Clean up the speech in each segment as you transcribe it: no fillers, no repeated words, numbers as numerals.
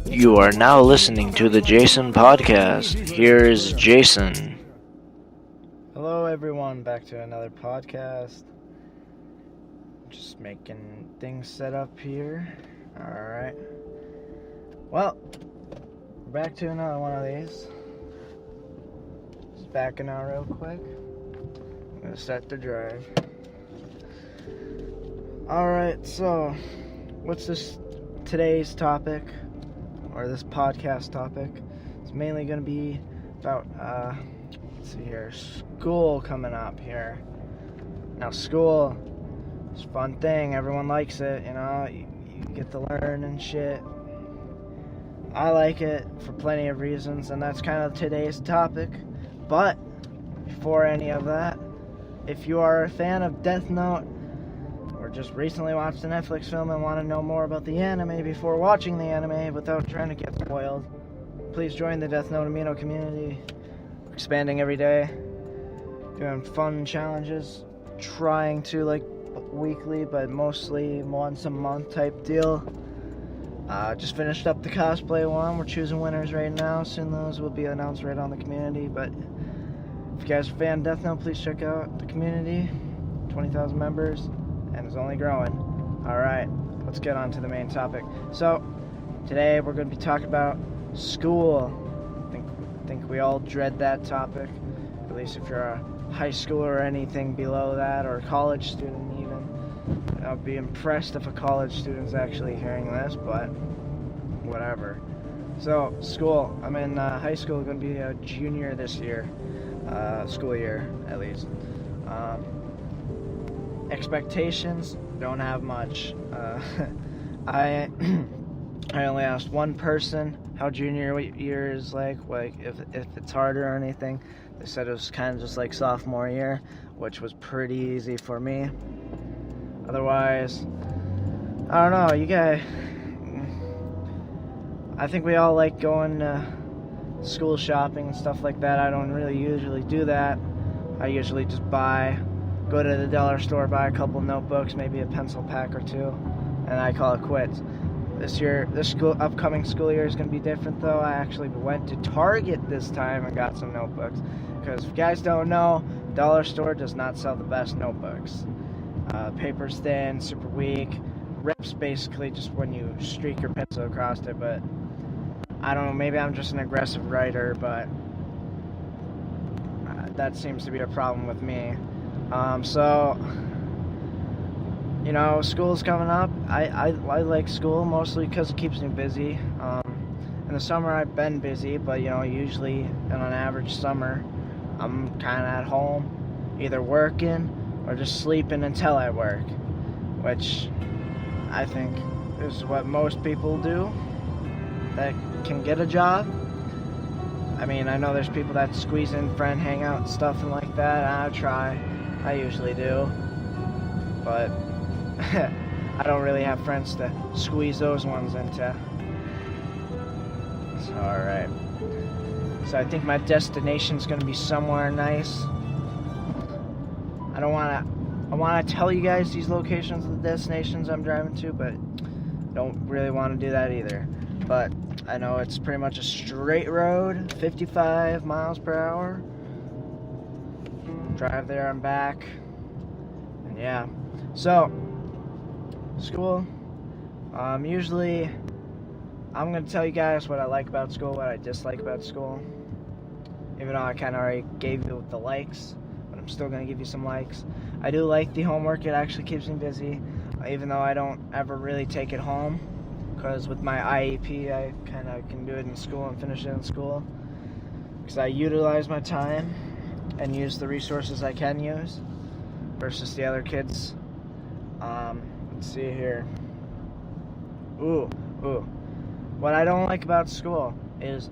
You are now listening to the Jason Podcast. Here is Jason. Hello everyone, back to another podcast. Just making things set up here. Alright. Well, back to another one of these. Just backing out real quick. I'm gonna start the drive. Alright, so what's today's topic? Or this podcast topic? It's mainly gonna be about let's see here, school coming up here. Now school is a fun thing, everyone likes it, you know, you get to learn and shit. I like it for plenty of reasons, and that's kind of today's topic. But before any of that, if you are a fan of Death Note, or just recently watched a Netflix film and want to know more about the anime before watching the anime without trying to get spoiled, please join the Death Note Amino community. We're expanding every day, doing fun challenges, trying to like weekly but mostly once a month type deal. Just finished up the cosplay one. We're choosing winners right now. Soon those will be announced right on the community. But if you guys are a fan of Death Note, please check out the community. 20,000 members, and it's only growing. Alright, let's get on to the main topic. So, today we're going to be talking about school. I think we all dread that topic, at least if you're a high schooler or anything below that, or a college student even. I'd be impressed if a college student's actually hearing this, but whatever. So, school. I'm in high school, going to be a junior this year. School year, at least. Expectations, don't have much. I only asked one person how junior year is like if it's harder or anything. They said it was kind of just like sophomore year, which was pretty easy for me. Otherwise, I don't know, I think we all like going to school shopping and stuff like that. I don't really usually do that. I usually just go to the dollar store, buy a couple notebooks, maybe a pencil pack or two, and I call it quits. This upcoming school year is going to be different though. I actually went to Target this time and got some notebooks, because if you guys don't know, dollar store does not sell the best notebooks. Paper's thin, super weak, rips basically just when you streak your pencil across it, but I don't know, maybe I'm just an aggressive writer, but that seems to be a problem with me. So, you know, school's coming up. I like school mostly because it keeps me busy. In the summer I've been busy, but you know, usually on an average summer I'm kind of at home, either working or just sleeping until I work, which I think is what most people do that can get a job. I mean, I know there's people that squeeze in friend hangout and stuff and like that. I usually do, but I don't really have friends to squeeze those ones into. So, alright. So I think my destination's gonna be somewhere nice. I wanna tell you guys these locations of the destinations I'm driving to, but don't really want to do that either. But I know it's pretty much a straight road, 55 miles per hour. Drive there and back, and yeah. So, school. Usually, I'm gonna tell you guys what I like about school, what I dislike about school. Even though I kind of already gave you the likes, but I'm still gonna give you some likes. I do like the homework; it actually keeps me busy, even though I don't ever really take it home. Because with my IEP, I kind of can do it in school and finish it in school. Because I utilize my time and use the resources I can use versus the other kids. Let's see here. Ooh. What I don't like about school is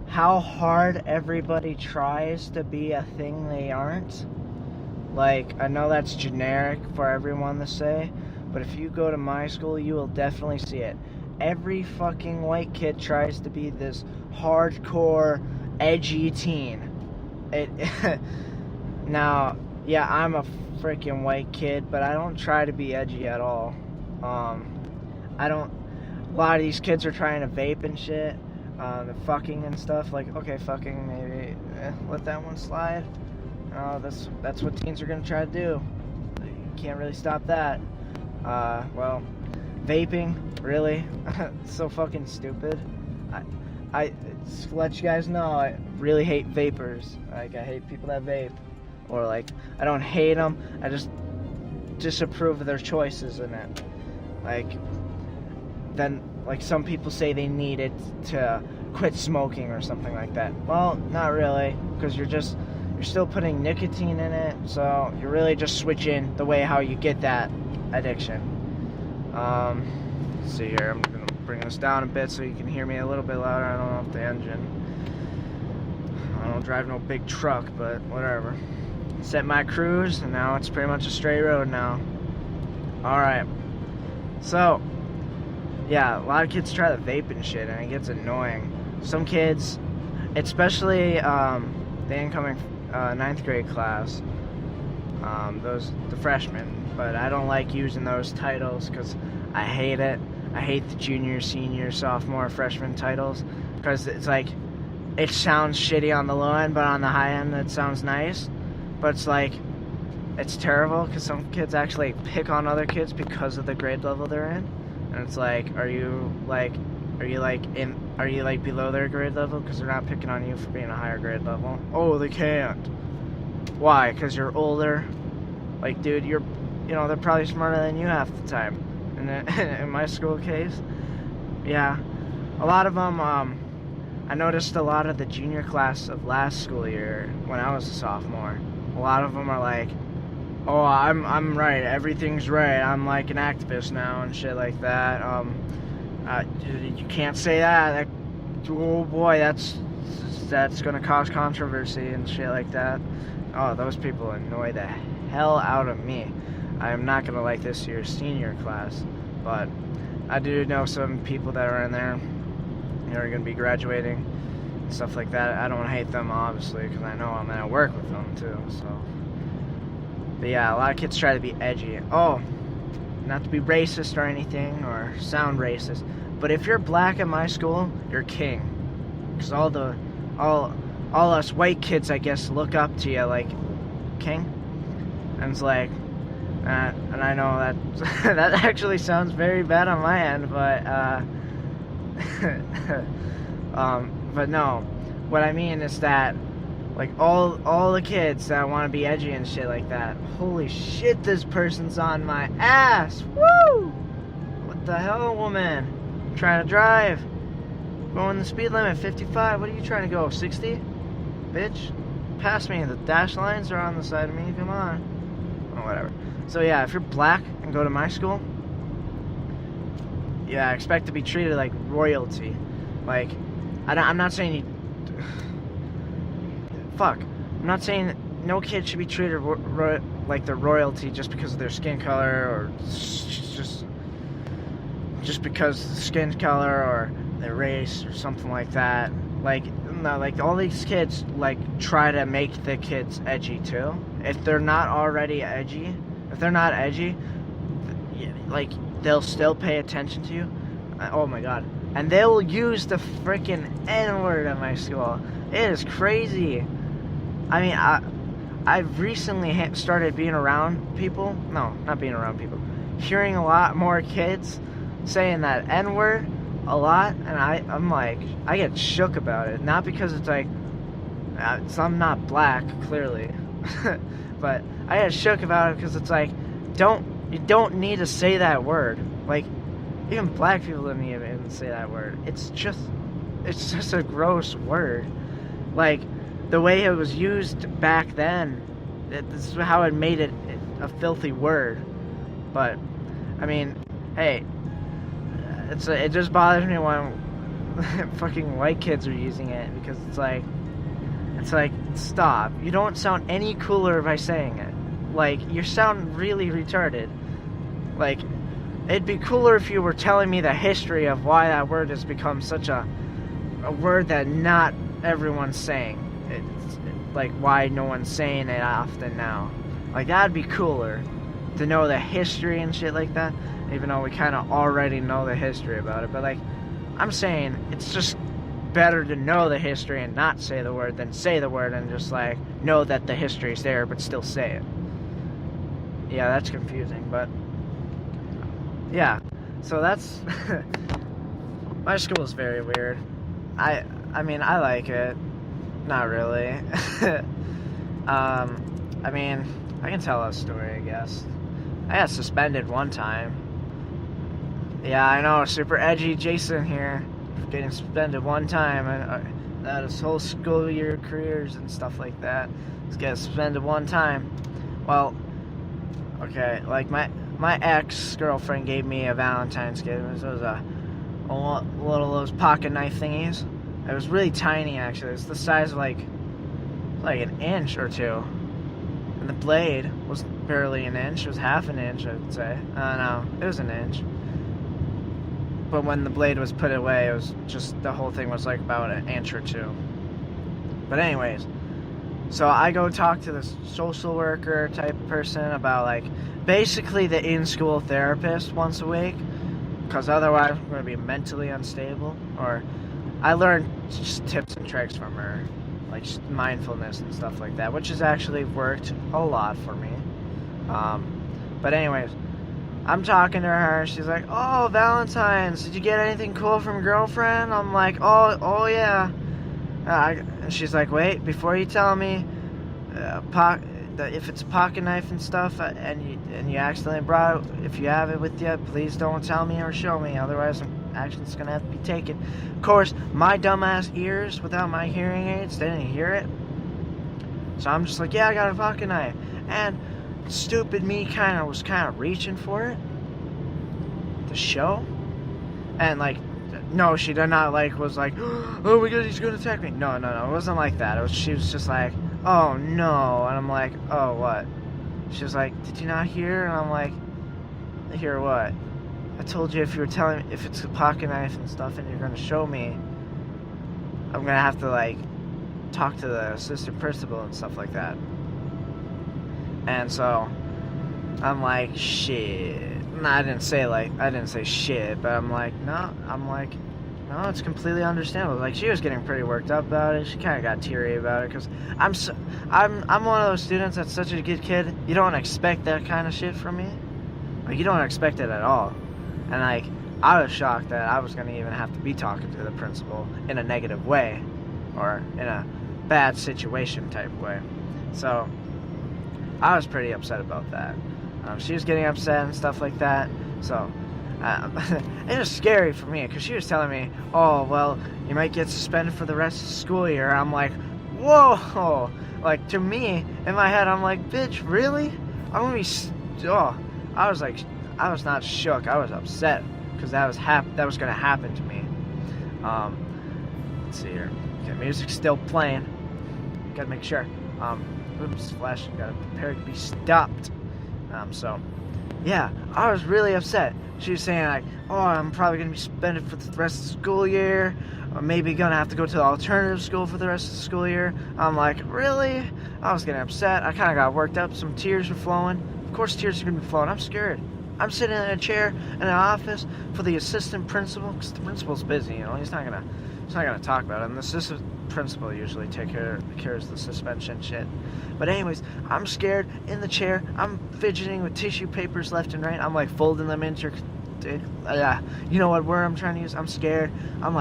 how hard everybody tries to be a thing they aren't. Like, I know that's generic for everyone to say, but if you go to my school, you will definitely see it. Every fucking white kid tries to be this hardcore, edgy teen. Now, yeah, I'm a freaking white kid, but I don't try to be edgy at all. a lot of these kids are trying to vape and shit. The fucking and stuff. Like, okay, fucking, maybe let that one slide. That's what teens are gonna try to do. You can't really stop that. Well, vaping, really, it's so fucking stupid. I just to let you guys know, I really hate vapors. Like, I hate people that vape, or like, I don't hate them. I just disapprove of their choices in it. Like, then, like, some people say they need it to quit smoking or something like that. Well, not really, because you're still putting nicotine in it, so you're really just switching the way how you get that addiction. Let's see here, I'm gonna bring this down a bit so you can hear me a little bit louder. I don't know if the engine, I don't drive no big truck, but whatever. Set my cruise, and now it's pretty much a straight road now. Alright, so yeah, a lot of kids try to vape and shit, and it gets annoying. Some kids, especially the incoming 9th grade class, the freshmen, but I don't like using those titles because I hate it. I hate the junior, senior, sophomore, freshman titles, because it's like, it sounds shitty on the low end, but on the high end it sounds nice. But it's like, it's terrible because some kids actually pick on other kids because of the grade level they're in. And it's like, are you below their grade level because they're not picking on you for being a higher grade level? Oh, they can't. Why? Because you're older. Like, dude, they're probably smarter than you half the time. In my school case, yeah, a lot of them. I noticed a lot of the junior class of last school year when I was a sophomore. A lot of them are like, oh, I'm right, everything's right, I'm like an activist now and shit like that. You can't say that. Oh boy, that's gonna cause controversy and shit like that. Oh, those people annoy the hell out of me. I am not gonna like this year's senior class, but I do know some people that are in there that are gonna be graduating and stuff like that. I don't hate them, obviously, because I know I'm gonna work with them too, so. But yeah, a lot of kids try to be edgy. Oh, not to be racist or anything, or sound racist, but if you're black at my school, you're king. Because all us white kids, I guess, look up to you like king. And it's like, and I know that that actually sounds very bad on my end, but no. What I mean is that, like, all the kids that want to be edgy and shit like that, holy shit, this person's on my ass. Woo! What the hell, woman? I'm trying to drive. Going the speed limit, 55. What are you trying to go, 60? Bitch, pass me. The dash lines are on the side of me. Come on. Oh, whatever. So yeah, if you're black and go to my school, yeah, I expect to be treated like royalty. Like, I'm not saying you... Fuck. I'm not saying no kid should be treated like they're royalty just because of their skin color, or just because of the skin color or their race or something like that. Like, no, like, all these kids, like, try to make the kids edgy too. If they're not already edgy, like, they'll still pay attention to you. Oh my god. And they'll use the freaking N-word at my school. It is crazy. I mean, I've recently started being around people. No, not being around people. Hearing a lot more kids saying that N-word a lot, and I'm like, I get shook about it. Not because it's like, I'm not black, clearly. But I get shook about it because it's like, you don't need to say that word. Like, even black people don't even say that word. It's just a gross word. Like, the way it was used back then, this is how it made it a filthy word. But, I mean, hey, it just bothers me when fucking white kids are using it, because it's like, stop. You don't sound any cooler by saying it. Like, you sound really retarded. Like, it'd be cooler if you were telling me the history of why that word has become such a word that not everyone's saying. Like, why no one's saying it often now. Like, that'd be cooler, to know the history and shit like that. even though we kind of already know the history about it. But, like, I'm saying it's just better to know the history and not say the word than say the word and just, like, know that the history is there but still say it. Yeah, that's confusing, but yeah. So that's my school is very weird. I mean, I like it. Not really. I mean, I can tell a story, I guess. I got suspended one time. Yeah, I know, super edgy Jason here. Getting suspended one time, and that his whole school year careers and stuff like that. He's getting suspended one time. Well, okay, like my ex-girlfriend gave me a Valentine's gift. It was a little those pocket knife thingies. It was really tiny, actually. It's the size of like an inch or two. And the blade was barely an inch. It was half an inch, I'd say. No, it was an inch. But when the blade was put away, it was just, the whole thing was like about an inch or two. But anyways, so I go talk to this social worker type person about, like, basically the in-school therapist once a week, because otherwise I'm going to be mentally unstable. Or I learned just tips and tricks from her, like just mindfulness and stuff like that, which has actually worked a lot for me. But anyways, I'm talking to her, she's like, oh, Valentine's, did you get anything cool from girlfriend? I'm like, oh yeah. And she's like, wait, before you tell me, if it's a pocket knife and stuff, and you accidentally brought it, if you have it with you, please don't tell me or show me, otherwise action's gonna have to be taken. Of course, my dumbass ears, without my hearing aids, they didn't hear it. So I'm just like, yeah, I got a pocket knife. And stupid me was kind of reaching for it to show, and like, no, she did not, like, was like, oh my god, he's gonna attack me. No, it wasn't like that. She was just like, oh no. And I'm like, oh, what? She was like, did you not hear? And I'm like, hear what? I told you if you were telling me if it's a pocket knife and stuff and you're gonna show me, I'm gonna have to, like, talk to the assistant principal and stuff like that. And so I'm like, shit. No, I didn't say shit, but I'm like, no, it's completely understandable. Like, she was getting pretty worked up about it. She kind of got teary about it, because I'm one of those students that's such a good kid. You don't expect that kind of shit from me. Like, you don't expect it at all. And, like, I was shocked that I was going to even have to be talking to the principal in a negative way, or in a bad situation type way. So I was pretty upset about that. She was getting upset and stuff like that. So it was scary for me, because she was telling me, oh, well, you might get suspended for the rest of the school year. I'm like, whoa. Like, to me, in my head, I'm like, bitch, really? I'm going to be... I was not shook. I was upset, because that was going to happen to me. Let's see here. Okay, music's still playing. Gotta make sure. Oops, flashing. Gotta prepare to be stopped. So, yeah, I was really upset. She was saying, like, oh, I'm probably going to be suspended for the rest of the school year, or maybe going to have to go to the alternative school for the rest of the school year. I'm like, really? I was getting upset. I kind of got worked up. Some tears were flowing. Of course tears are going to be flowing. I'm scared. I'm sitting in a chair in an office for the assistant principal, because the principal's busy, you know. He's not gonna talk about it. And the assistant principal usually takes care of the suspension shit. But anyways, I'm scared in the chair. I'm fidgeting with tissue papers left and right. I'm like folding them into, you know what word I'm trying to use? I'm scared. I'm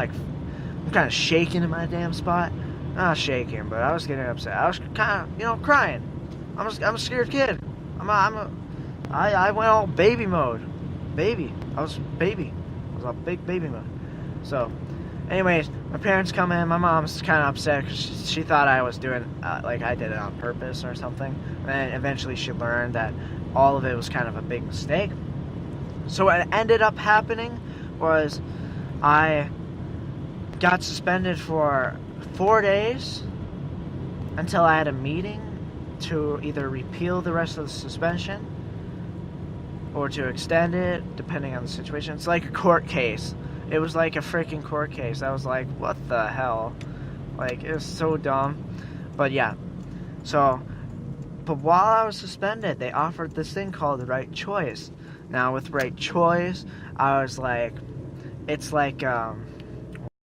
kind of shaking in my damn spot. Not shaking, but I was getting upset. I was kind of, crying. I'm a scared kid. I went all baby mode. I was all big baby mode. So, anyways, my parents come in. My mom's kind of upset because she thought I was doing, like I did it on purpose or something. And then eventually she learned that all of it was kind of a big mistake. So what ended up happening was I got suspended for 4 days until I had a meeting to either repeal the rest of the suspension or to extend it, depending on the situation. It's like a court case. It was like a freaking court case. I was like, what the hell? Like, it was so dumb. But yeah. So, but while I was suspended, they offered this thing called the right choice. Now with Right Choice, I was like, it's like